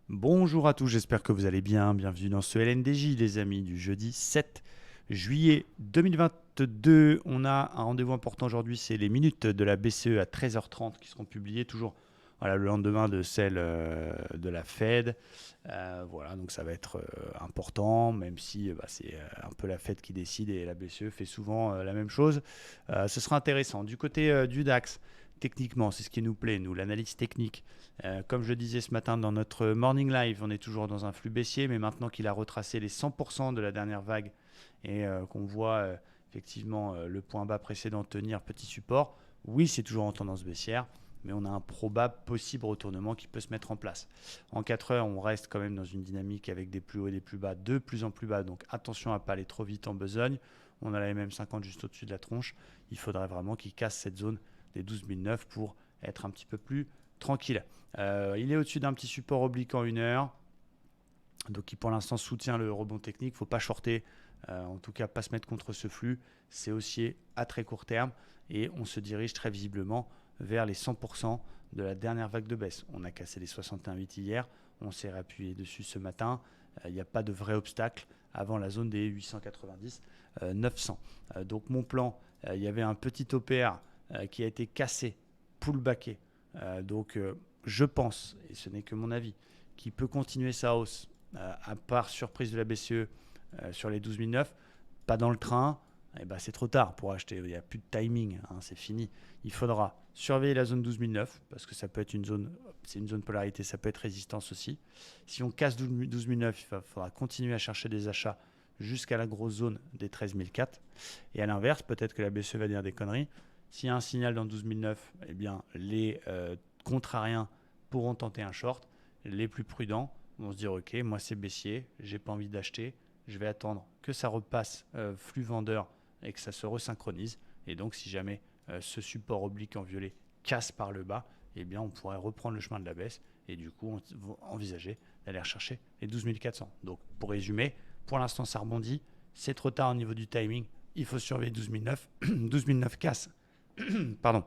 Bonjour à tous, j'espère que vous allez bien. Bienvenue dans ce LNDJ, les amis, du jeudi 7 juillet 2022. On a un rendez-vous important aujourd'hui, c'est les minutes de la BCE à 13h30 qui seront publiées toujours voilà, le lendemain de celle de la Fed. Voilà, donc ça va être important, même si c'est un peu la Fed qui décide et la BCE fait souvent la même chose. Ce sera intéressant. Du côté du DAX, techniquement, c'est ce qui nous plaît, nous, l'analyse technique. Comme je disais ce matin dans notre morning live, on est toujours dans un flux baissier, mais maintenant qu'il a retracé les 100% de la dernière vague et qu'on voit effectivement le point bas précédent tenir petit support, oui, c'est toujours en tendance baissière, mais on a un probable possible retournement qui peut se mettre en place. En 4 heures, on reste quand même dans une dynamique avec des plus hauts et des plus bas, de plus en plus bas, donc attention à ne pas aller trop vite en besogne. On a la MM50 juste au-dessus de la tronche. Il faudrait vraiment qu'il casse cette zone des 12 009 pour être un petit peu plus tranquille. Il est au-dessus d'un petit support oblique en 1 heure, donc qui pour l'instant soutient le rebond technique. Il ne faut pas shorter, en tout cas pas se mettre contre ce flux. C'est haussier à très court terme et on se dirige très visiblement vers les 100% de la dernière vague de baisse. On a cassé les 61,8 hier, on s'est réappuyé dessus ce matin. Il n'y a pas de vrai obstacle avant la zone des 890, 900. Donc mon plan, il y avait un petit OPR qui a été cassé, pullbacké. Donc je pense, et ce n'est que mon avis, qu'il peut continuer sa hausse, à part surprise de la BCE sur les 12 009, pas dans le train, eh ben, c'est trop tard pour acheter. Il n'y a plus de timing, hein, c'est fini. Il faudra surveiller la zone 12 009 parce que ça peut être une zone, c'est une zone polarité, ça peut être résistance aussi. Si on casse 12 009, il faudra continuer à chercher des achats jusqu'à la grosse zone des 13 004. Et à l'inverse, peut-être que la BCE va dire des conneries. S'il y a un signal dans 12 009, eh bien, les contrariens pourront tenter un short. Les plus prudents vont se dire ok, moi c'est baissier, j'ai pas envie d'acheter, je vais attendre que ça repasse flux vendeur et que ça se resynchronise. Et donc si jamais ce support oblique en violet casse par le bas, eh bien on pourrait reprendre le chemin de la baisse et du coup on va envisager d'aller rechercher les 12 400. Donc pour résumer, pour l'instant ça rebondit, c'est trop tard au niveau du timing, il faut surveiller 12 009, 12 009 casse. Pardon,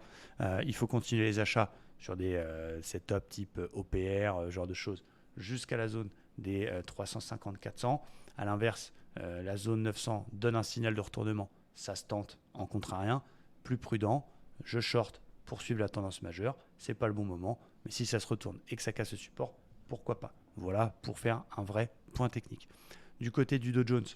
il faut continuer les achats sur des setups type OPR, genre de choses, jusqu'à la zone des 350-400. À l'inverse, la zone 900 donne un signal de retournement, ça se tente en contrarien, plus prudent, je short pour suivre la tendance majeure, c'est pas le bon moment, mais si ça se retourne et que ça casse le support, pourquoi pas. Voilà pour faire un vrai point technique. Du côté du Dow Jones,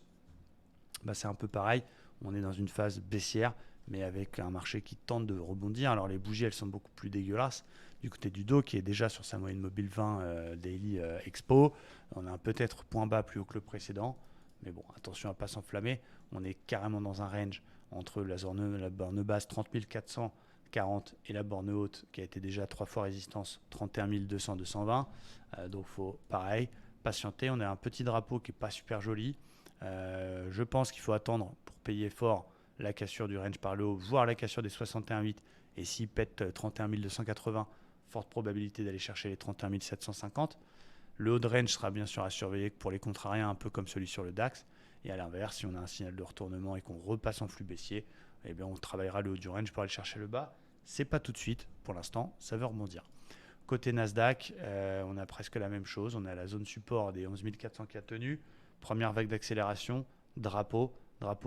c'est un peu pareil, on est dans une phase baissière, mais avec un marché qui tente de rebondir. Alors les bougies, elles sont beaucoup plus dégueulasses. Du côté du Dow, qui est déjà sur sa moyenne mobile 20 Daily Expo, on a un peut-être point bas plus haut que le précédent. Mais bon, attention à ne pas s'enflammer. On est carrément dans un range entre la borne basse 30 440 et la borne haute qui a été déjà 3 fois résistance 31 200, 220. Donc faut pareil, patienter. On a un petit drapeau qui n'est pas super joli. Je pense qu'il faut attendre pour payer fort la cassure du range par le haut, voire la cassure des 61,8. Et s'il pète 31 280, forte probabilité d'aller chercher les 31 750. Le haut de range sera bien sûr à surveiller pour les contrariens, un peu comme celui sur le DAX. Et à l'inverse, si on a un signal de retournement et qu'on repasse en flux baissier, eh bien on travaillera le haut du range pour aller chercher le bas. C'est pas tout de suite, pour l'instant, ça veut rebondir. Côté Nasdaq, on a presque la même chose. On a la zone support des 11 400 qui a tenu. Première vague d'accélération, drapeau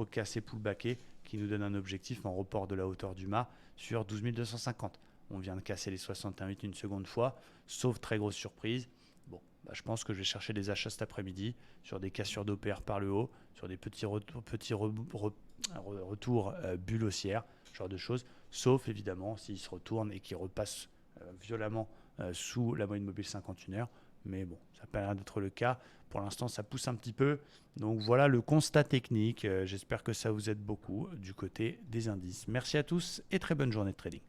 cassé, pullbacké, qui nous donne un objectif en report de la hauteur du mât sur 12 250. On vient de casser les 61,8 une seconde fois, sauf très grosse surprise. Bon, je pense que je vais chercher des achats cet après-midi sur des cassures d'OPR par le haut, sur des petits retours bulles haussières, ce genre de choses, sauf évidemment s'ils se retournent et qu'ils repassent violemment sous la moyenne mobile 51 heures. Mais bon, ça n'a pas l'air d'être le cas. Pour l'instant, ça pousse un petit peu. Donc voilà le constat technique. J'espère que ça vous aide beaucoup du côté des indices. Merci à tous et très bonne journée de trading.